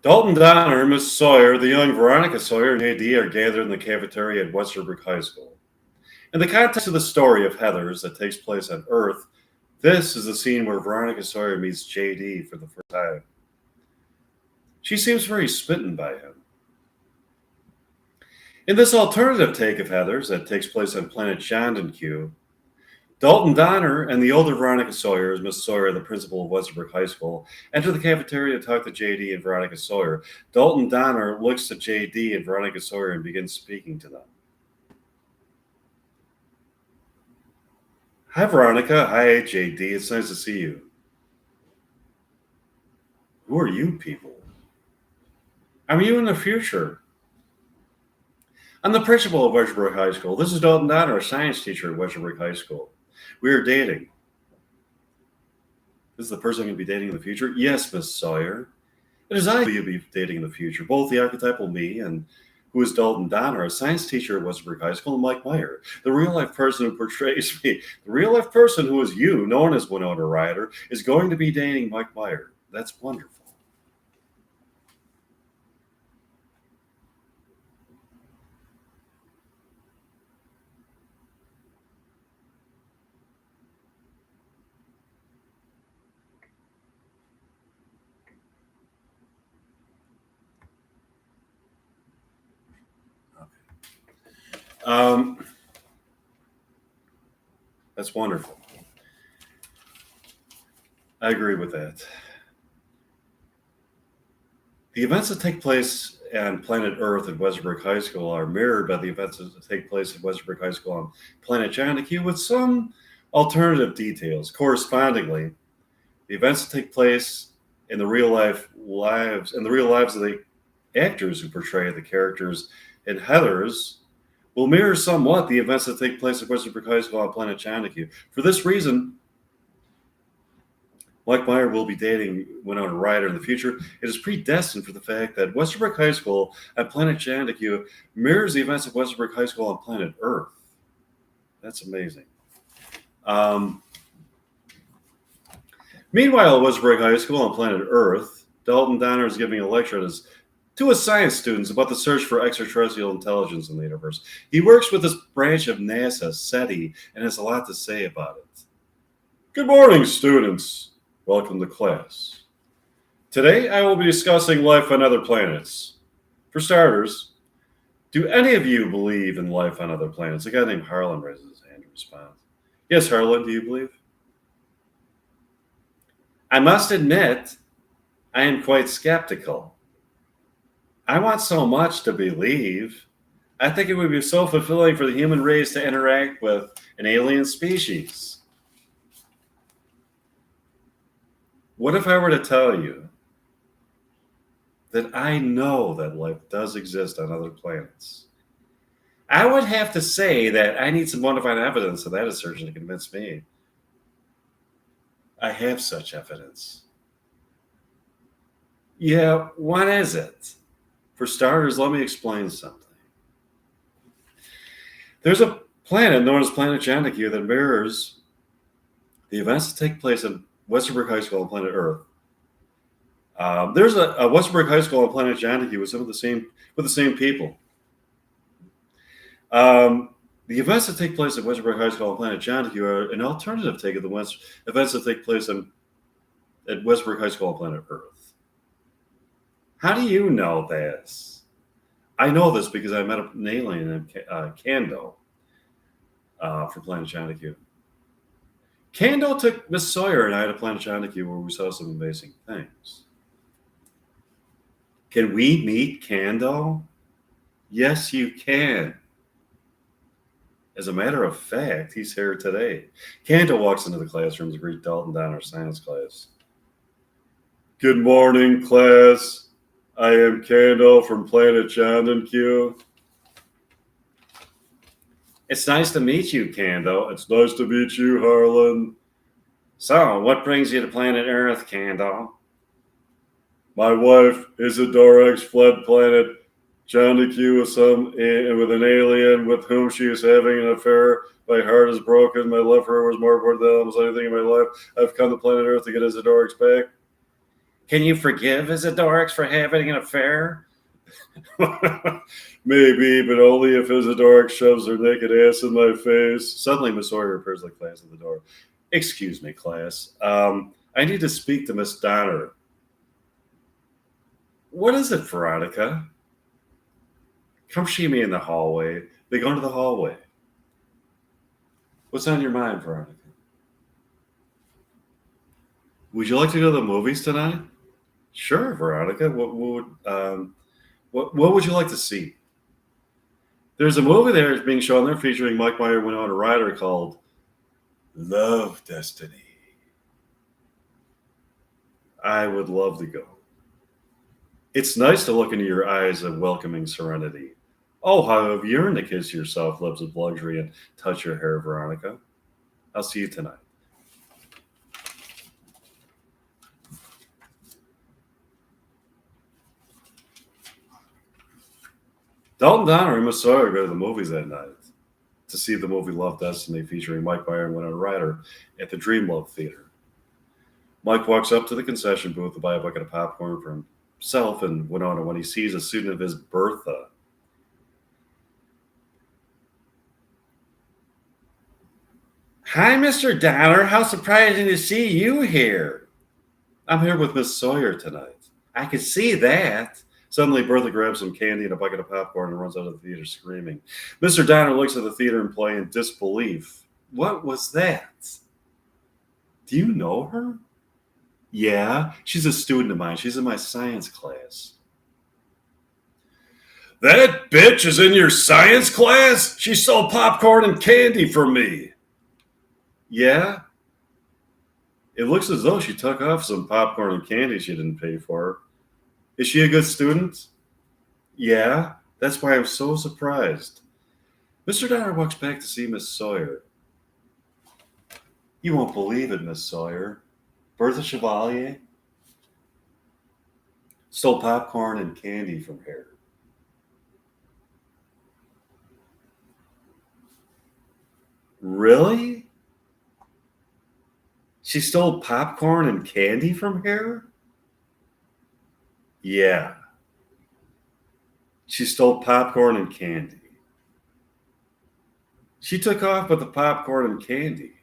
Dalton Donner, Miss Sawyer, the young Veronica Sawyer, and JD are gathered in the cafeteria at Westerbrook High School. In the context of the story of Heathers that takes place on Earth, this is the scene where Veronica Sawyer meets JD for the first time. She seems very smitten by him. In this alternative take of Heathers that takes place on planet Q, Dalton Donner and the older Veronica Sawyer, as Miss Sawyer, the principal of Westerbrook High School, enter the cafeteria to talk to JD and Veronica Sawyer. Dalton Donner looks at JD and Veronica Sawyer and begins speaking to them. Hi, Veronica. Hi, JD. It's nice to see you. Who are you people? I'm you in the future. I'm the principal of Westerbrook High School. This is Dalton Donner, a science teacher at Westerbrook High School. We are dating. This is the person I'm going to be dating in the future? Yes, Miss Sawyer. It is I who you'll be dating in the future, both the archetypal me and who is Dalton Donner, a science teacher at Westerbrook High School, and Mike Meyer, the real-life person who portrays me. The real-life person who is you, known as Winona Ryder, is going to be dating Mike Meyer. That's wonderful. Um, that's wonderful. I agree with that. The events that take place on planet Earth at Westerbrook High School are mirrored by the events that take place at Westerbrook High School on planet Q with some alternative details. Correspondingly, the events that take place in the real lives of the actors who portray the characters in Heathers will mirror somewhat the events that take place at Westerbrook High School on planet Q. For this reason, Mike Meyer will be dating Winona Ryder in the future. It is predestined for the fact that Westerbrook High School at planet Q mirrors the events of Westerbrook High School on planet Earth. That's amazing. Meanwhile, at Westerbrook High School on planet Earth, Dalton Donner is giving a lecture to his science students about the search for extraterrestrial intelligence in the universe. He works with this branch of NASA, SETI, and has a lot to say about it. Good morning, students. Welcome to class. Today, I will be discussing life on other planets. For starters, do any of you believe in life on other planets? A guy named Harlan raises his hand to respond. Yes, Harlan, do you believe? I must admit, I am quite skeptical. I want so much to believe. I think it would be so fulfilling for the human race to interact with an alien species. What if I were to tell you that I know that life does exist on other planets? I would have to say that I need some bona fide evidence of that assertion to convince me. I have such evidence. Yeah, what is it? For starters, let me explain something. There's a planet known as planet Q that mirrors the events that take place in Westerbrook High School on planet Earth. There's a Westerbrook High School on planet Q with the same people. The events that take place at Westerbrook High School on planet Q are an alternative take of the events that take place at Westerbrook High School on planet Earth. How do you know this? I know this because I met an alien named Kando from planet Q. Kando took Miss Sawyer and I to planet Q where we saw some amazing things. Can we meet Kando? Yes, you can. As a matter of fact, he's here today. Kando walks into the classroom to greet Dalton Donner science class. Good morning, class. I am Kando from planet Q. It's nice to meet you, Kando. It's nice to meet you, Harlan. So, what brings you to planet Earth, Kando? My wife, Isadora X, fled planet Q with an alien with whom she is having an affair. My heart is broken. My love for her was more important than almost anything in my life. I've come to planet Earth to get Isadora X back. Can you forgive Isidorix for having an affair? Maybe, but only if Isidorix shoves her naked ass in my face. Suddenly, Miss Sawyer appears like class at the door. Excuse me, class. I need to speak to Miss Donner. What is it, Veronica? Come see me in the hallway. They go into the hallway. What's on your mind, Veronica? Would you like to go to the movies tonight? Sure, Veronica. What would you like to see? There's a movie there being shown there featuring Mike Meyer, Winona, Ryder called Love Destiny. I would love to go. It's nice to look into your eyes of welcoming serenity. Oh, how I've yearned to kiss your soft lips of luxury and touch your hair, Veronica. I'll see you tonight. Dalton Donner and Miss Sawyer go to the movies that night to see the movie Love Destiny featuring Mike Meyer and Winona Ryder at the Dream Love Theater. Mike walks up to the concession booth to buy a bucket of popcorn for himself and Winona when he sees a student of his, Bertha. Hi, Mr. Donner. How surprising to see you here. I'm here with Miss Sawyer tonight. I can see that. Suddenly, Bertha grabs some candy and a bucket of popcorn and runs out of the theater screaming. Mr. Donner looks at the theater employee in disbelief. What was that? Do you know her? Yeah, she's a student of mine. She's in my science class. That bitch is in your science class? She stole popcorn and candy from me. Yeah? It looks as though she took off some popcorn and candy she didn't pay for. Is she a good student? Yeah, that's why I'm so surprised. Mr. Donner walks back to see Miss Sawyer. You won't believe it, Miss Sawyer. Bertha Chevalier stole popcorn and candy from her. Really? She stole popcorn and candy from her? Yeah. She stole popcorn and candy. She took off with the popcorn and candy.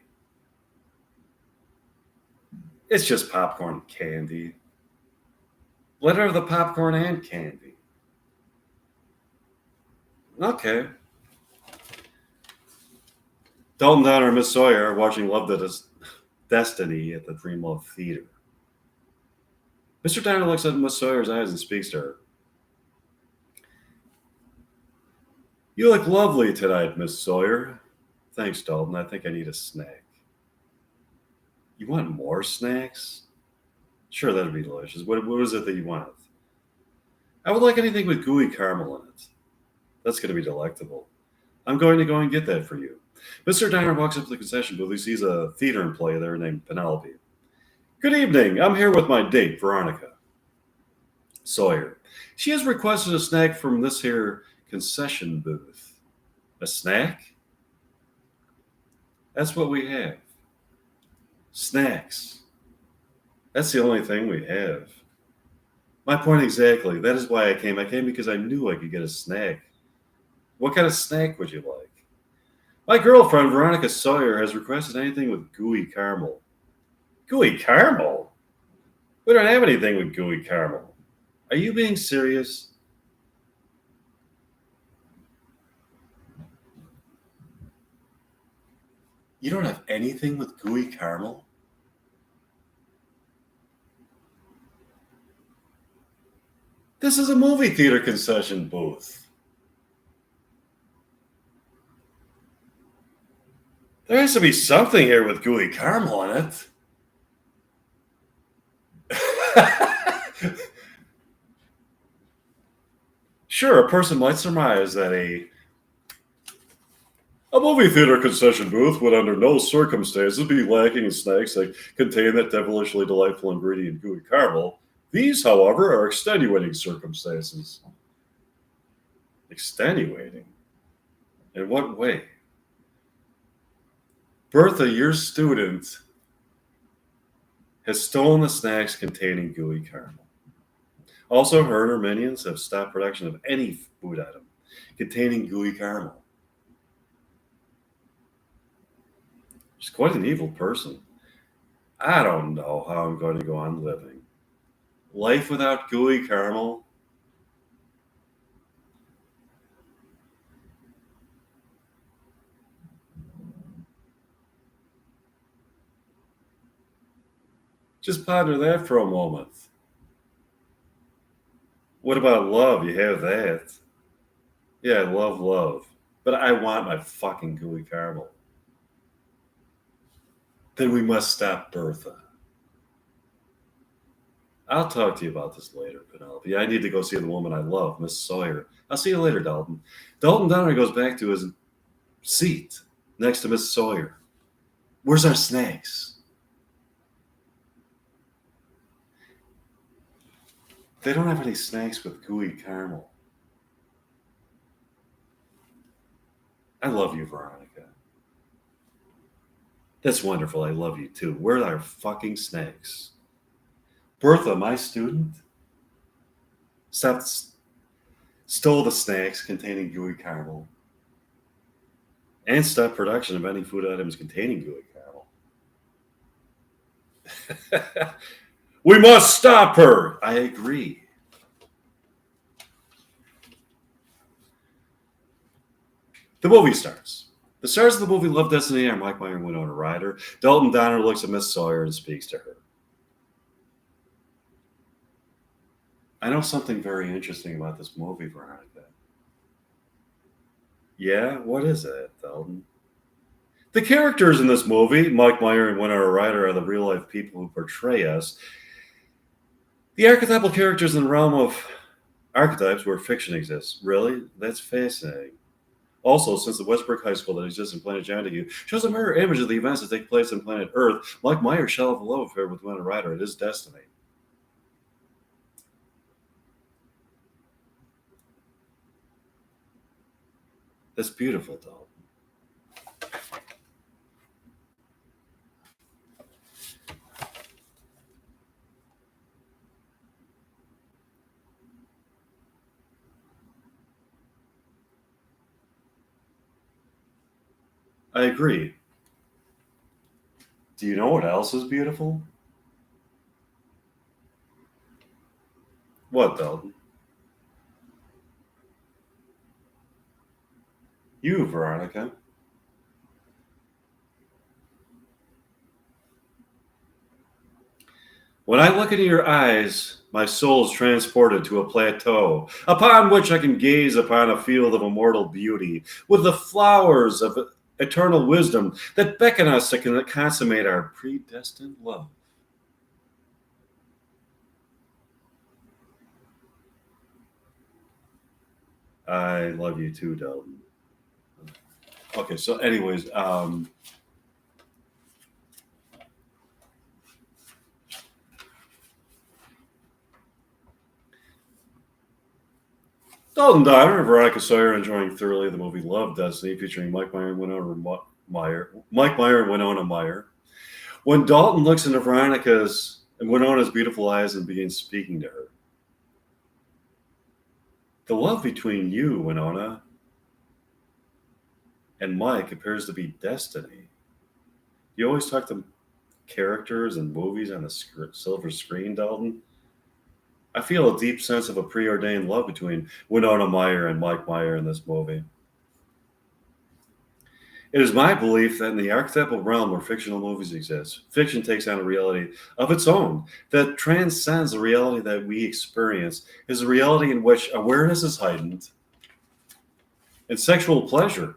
It's just popcorn and candy. Let her have the popcorn and candy. Okay. Dalton Donner and Miss Sawyer are watching Love Destiny at the Dream Love Theater. Mr. Donner looks at Miss Sawyer's eyes and speaks to her. You look lovely tonight, Miss Sawyer. Thanks, Dalton. I think I need a snack. You want more snacks? Sure, that'd be delicious. What is it that you want? I would like anything with gooey caramel in it. That's going to be delectable. I'm going to go and get that for you. Mr. Donner walks up to the concession booth. He sees a theater employee there named Penelope. Good evening. I'm here with my date, Veronica. Sawyer. She has requested a snack from this here concession booth. A snack? That's what we have. Snacks. That's the only thing we have. My point exactly. That is why I came. I came because I knew I could get a snack. What kind of snack would you like? My girlfriend, Veronica Sawyer, has requested anything with gooey caramel. Gooey caramel? We don't have anything with gooey caramel. Are you being serious? You don't have anything with gooey caramel? This is a movie theater concession booth. There has to be something here with gooey caramel in it. Sure, a person might surmise that a movie theater concession booth would under no circumstances be lacking in snacks that contain that devilishly delightful ingredient gooey caramel. These, however, are extenuating circumstances. Extenuating? In what way? Bertha, your student, has stolen the snacks containing gooey caramel. Also, her and her minions have stopped production of any food item containing gooey caramel. She's quite an evil person. I don't know how I'm going to go on living. Life without gooey caramel? Just ponder that for a moment. What about love? You have that. Yeah, I love love. But I want my fucking gooey caramel. Then we must stop Bertha. I'll talk to you about this later, Penelope. I need to go see the woman I love, Miss Sawyer. I'll see you later, Dalton. Dalton Donner goes back to his seat next to Miss Sawyer. Where's our snacks? They don't have any snacks with gooey caramel. I love you, Veronica. That's wonderful. I love you too. Where are our fucking snacks? Bertha, my student, stole the snacks containing gooey caramel and stopped production of any food items containing gooey caramel. We must stop her. I agree. The movie starts. The stars of the movie Love, Destiny are Mike Meyer and Winona Ryder. Dalton Donner looks at Miss Sawyer and speaks to her. I know something very interesting about this movie, Veronica. Yeah? What is it, Dalton? The characters in this movie, Mike Meyer and Winona Ryder, are the real-life people who portray us. The archetypal characters in the realm of archetypes where fiction exists. Really? That's fascinating. Also, since the Westbrook High School that exists in Planet Jontague shows a mirror image of the events that take place on planet Earth, Mike Meyer shall have a love affair with Winona Ryder. It is destiny. That's beautiful, Dalton. I agree. Do you know what else is beautiful? What, Dalton? You, Veronica. When I look into your eyes, my soul is transported to a plateau upon which I can gaze upon a field of immortal beauty with the flowers of eternal wisdom that beckon us to consummate our predestined love. I love you too, Dalton. Okay, so anyways, Dalton Donner and Veronica Sawyer enjoying thoroughly the movie Love, Destiny, featuring Mike Meyer and Winona Meyer. When Dalton looks into Veronica's and Winona's beautiful eyes and begins speaking to her, the love between you, Winona, and Mike appears to be destiny. You always talk to characters and movies on the silver screen, Dalton. I feel a deep sense of a preordained love between Winona Meyer and Mike Meyer in this movie. It is my belief that in the archetypal realm where fictional movies exist, fiction takes on a reality of its own that transcends the reality that we experience, is a reality in which awareness is heightened and sexual pleasure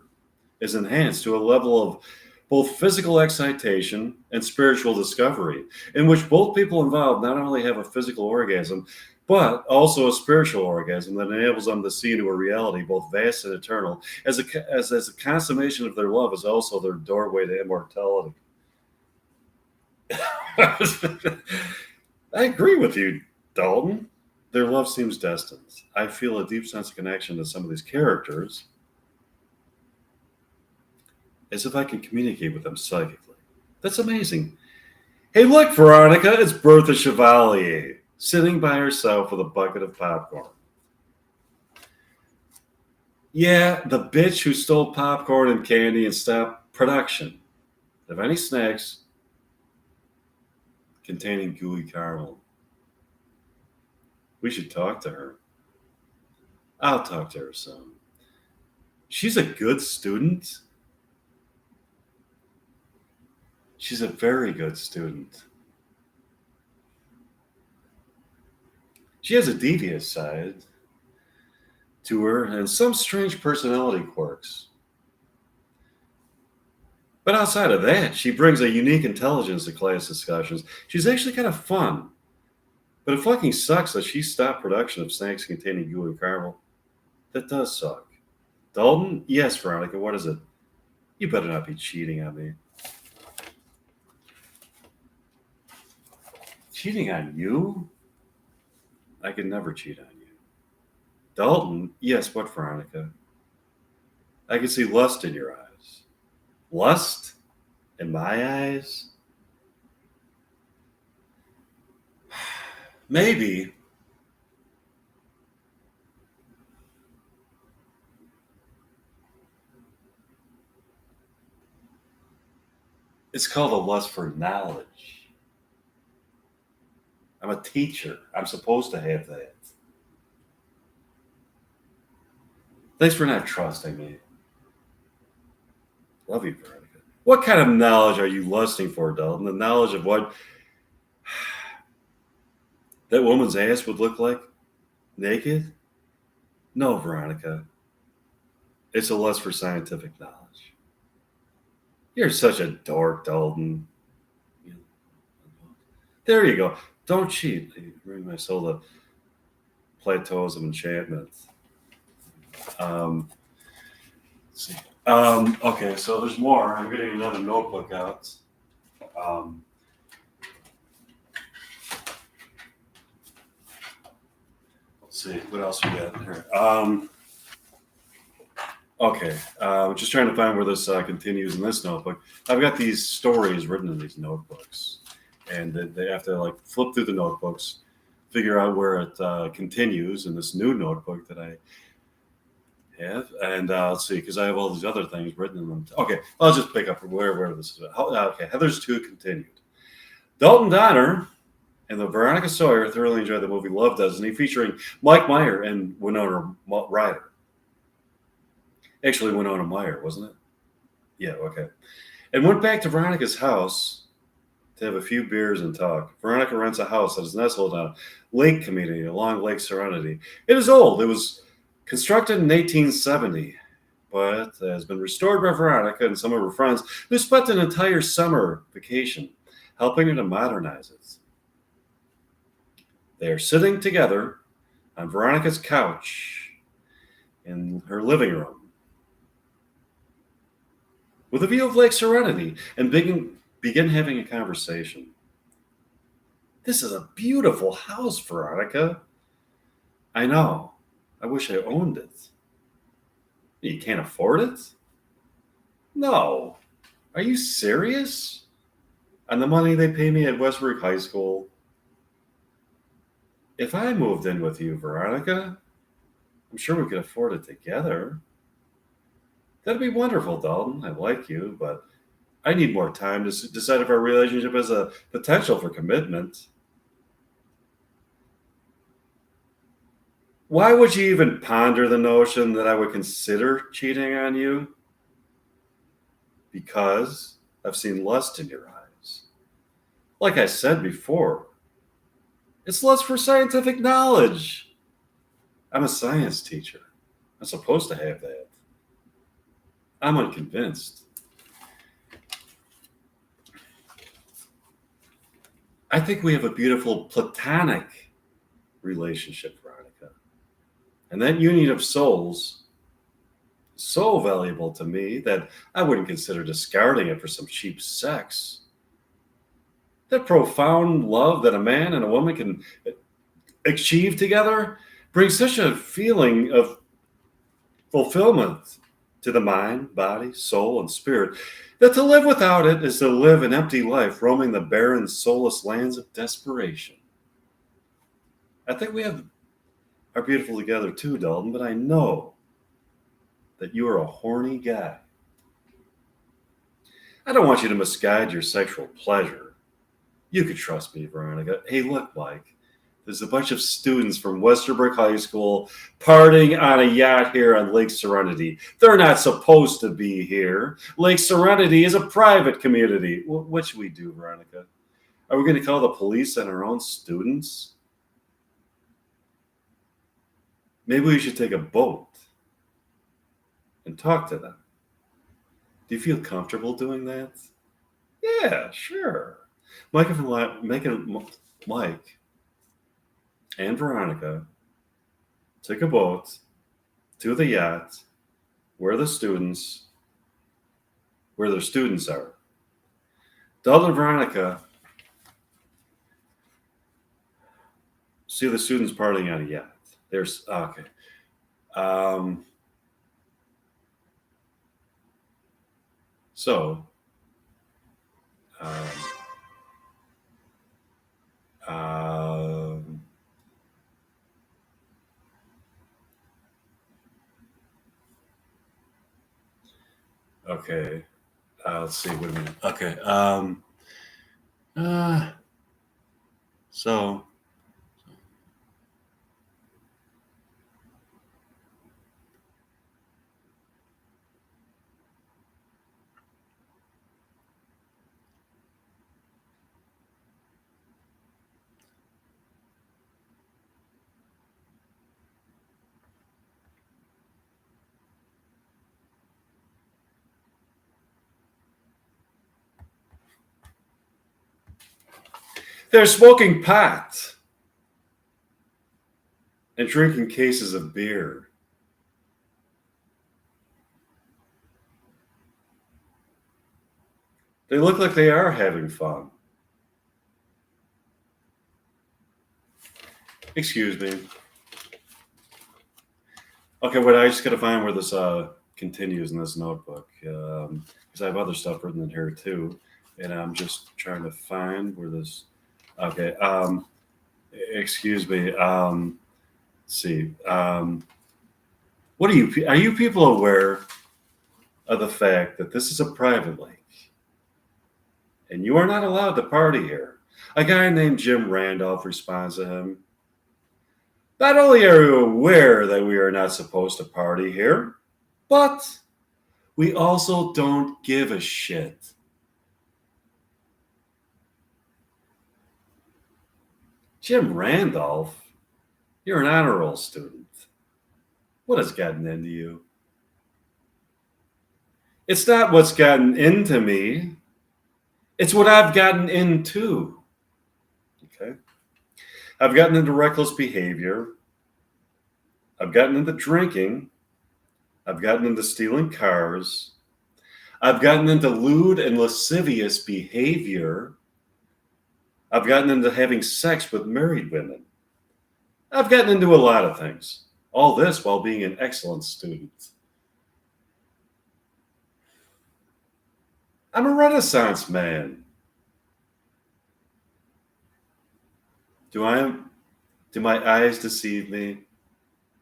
is enhanced to a level of both physical excitation and spiritual discovery, in which both people involved not only have a physical orgasm, but also a spiritual orgasm that enables them to see into a reality both vast and eternal, as a consummation of their love is also their doorway to immortality. I agree with you, Dalton. Their love seems destined. I feel a deep sense of connection to some of these characters, as if I can communicate with them psychically. That's amazing. Hey, look, Veronica, it's Bertha Chevalier, sitting by herself with a bucket of popcorn. Yeah, the bitch who stole popcorn and candy and stopped production of any snacks containing gooey caramel. We should talk to her. I'll talk to her soon. She's a good student. She's a very good student. She has a devious side to her and some strange personality quirks. But outside of that, she brings a unique intelligence to class discussions. She's actually kind of fun. But it fucking sucks that she stopped production of snacks containing gooey caramel. That does suck. Dalton? Yes, Veronica, what is it? You better not be cheating on me. Cheating on you? I could never cheat on you. Dalton? Yes, what, Veronica? I can see lust in your eyes. Lust? In my eyes? Maybe. It's called a lust for knowledge. I'm a teacher. I'm supposed to have that. Thanks for not trusting me. Love you, Veronica. What kind of knowledge are you lusting for, Dalton? The knowledge of what that woman's ass would look like naked? No, Veronica. It's a lust for scientific knowledge. You're such a dork, Dalton. There you go. Don't cheat. You bring my soul to plateaus of enchantment. Let's see. Okay, so there's more. I'm getting another notebook out. Let's see what else we got here. Okay, just trying to find where this continues in this notebook. I've got these stories written in these notebooks, and they have to like flip through the notebooks, figure out where it continues in this new notebook that I have. And let's see, because I have all these other things written in them. Okay, I'll just pick up where this is. Okay, Heather's 2 continued. Dalton Donner and the Veronica Sawyer thoroughly enjoyed the movie Love Doesn't He, featuring Mike Meyer and Winona Ryder. Actually, Winona Meyer, wasn't it? Yeah, okay. And went back to Veronica's house to have a few beers and talk. Veronica rents a house that is nestled on a lake community along Lake Serenity. It is old. It was constructed in 1870, but has been restored by Veronica and some of her friends who spent an entire summer vacation helping her to modernize it. They are sitting together on Veronica's couch in her living room with a view of Lake Serenity and begin having a conversation. This is a beautiful house, Veronica. I know. I wish I owned it. You can't afford it? No. Are you serious? On the money they pay me at Westbrook High School? If I moved in with you, Veronica, I'm sure we could afford it together. That'd be wonderful, Dalton. I like you, but I need more time to decide if our relationship has a potential for commitment. Why would you even ponder the notion that I would consider cheating on you? Because I've seen lust in your eyes. Like I said before, it's lust for scientific knowledge. I'm a science teacher. I'm supposed to have that. I'm unconvinced. I think we have a beautiful platonic relationship, Veronica. And that union of souls is so valuable to me that I wouldn't consider discarding it for some cheap sex. That profound love that a man and a woman can achieve together brings such a feeling of fulfillment to the mind, body, soul, and spirit. That to live without it is to live an empty life, roaming the barren, soulless lands of desperation. I think we are beautiful together too, Dalton, but I know that you are a horny guy. I don't want you to misguide your sexual pleasure. You could trust me, Veronica. Hey, look, Mike. There's a bunch of students from Westerbrook High School partying on a yacht here on Lake Serenity. They're not supposed to be here. Lake Serenity is a private community. What should we do, Veronica? Are we going to call the police on our own students? Maybe we should take a boat and talk to them. Do you feel comfortable doing that? Yeah, sure. Mike and Veronica take a boat to the yacht where their students are. Dalton and Veronica see the students partying on a yacht. There's okay. So, okay. Let's see. Wait a minute. Okay. So. They're smoking pot and drinking cases of beer. They look like they are having fun. Excuse me. Okay, wait, I just got to find where this continues in this notebook because I have other stuff written in here too, and I'm just trying to find where this. Okay, excuse me. Let's see. What are you people aware of the fact that this is a private lake and you are not allowed to party here? A guy named Jim Randolph responds to him. Not only are you aware that we are not supposed to party here, but we also don't give a shit. Jim Randolph, you're an honor roll student. What has gotten into you? It's not what's gotten into me. It's what I've gotten into. Okay? I've gotten into reckless behavior. I've gotten into drinking. I've gotten into stealing cars. I've gotten into lewd and lascivious behavior. I've gotten into having sex with married women. I've gotten into a lot of things. All this while being an excellent student. I'm a Renaissance man. Do my eyes deceive me?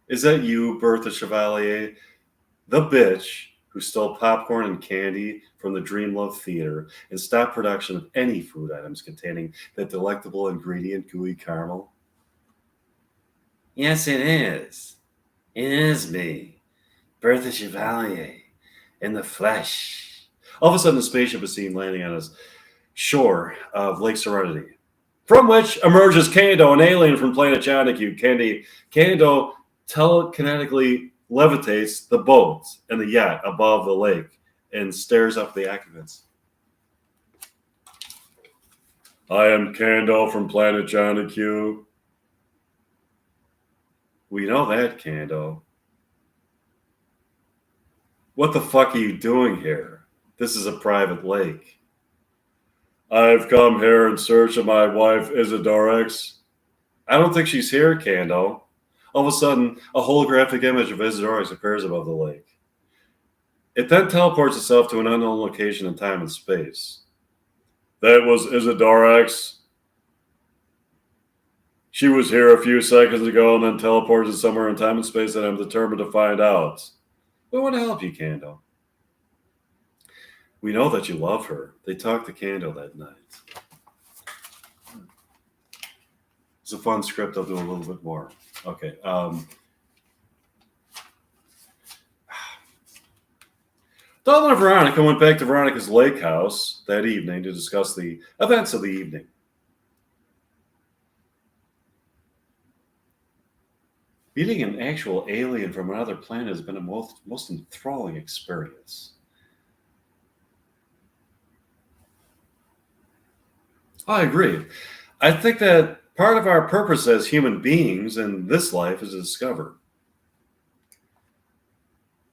Is that you, Bertha Chevalier, the bitch who stole popcorn and candy from the Dreamlove Theater and stopped production of any food items containing that delectable ingredient, gooey caramel? Yes, it is. It is me, Bertha Chevalier, in the flesh. All of a sudden, a spaceship is seen landing on a shore of Lake Serenity, from which emerges Kando, an alien from planet Jonahue. Kando telekinetically levitates the boat and the yacht above the lake and stares up the occupants. I am Kando from planet Jonahue. We know that, Kando. What the fuck are you doing here? This is a private lake. I've come here in search of my wife, Isidorix. I don't think she's here, Kando. All of a sudden, a holographic image of Isidorix appears above the lake. It then teleports itself to an unknown location in time and space. That was Isidorex. She was here a few seconds ago and then teleported somewhere in time and space that I'm determined to find out. We want to help you, Candle. We know that you love her. They talked to Candle that night. It's a fun script. I'll do a little bit more. Okay. Dalton and Veronica went back to Veronica's lake house that evening to discuss the events of the evening. Meeting an actual alien from another planet has been a most enthralling experience. I agree. I think that part of our purpose as human beings in this life is to discover.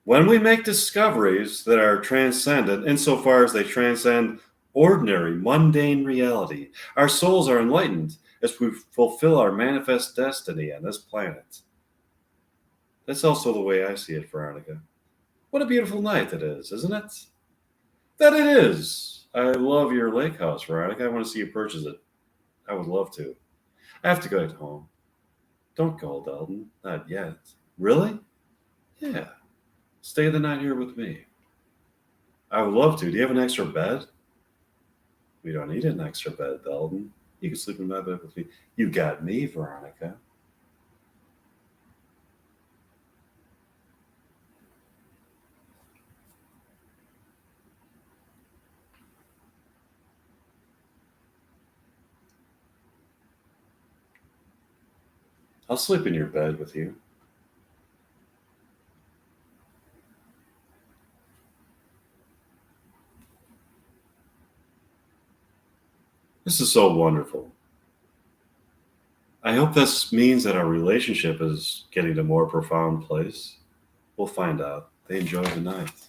When we make discoveries that are transcendent, insofar as they transcend ordinary, mundane reality, our souls are enlightened as we fulfill our manifest destiny on this planet. That's also the way I see it, Veronica. What a beautiful night that is, isn't it? That it is. I love your lake house, Veronica. I want to see you purchase it. I would love to. I have to go back home. Don't go, Dalton. Not yet. Really? Yeah. Stay the night here with me. I would love to. Do you have an extra bed? We don't need an extra bed, Dalton. You can sleep in my bed with me. You got me, Veronica. I'll sleep in your bed with you. This is so wonderful. I hope this means that our relationship is getting to a more profound place. We'll find out. They enjoy the night.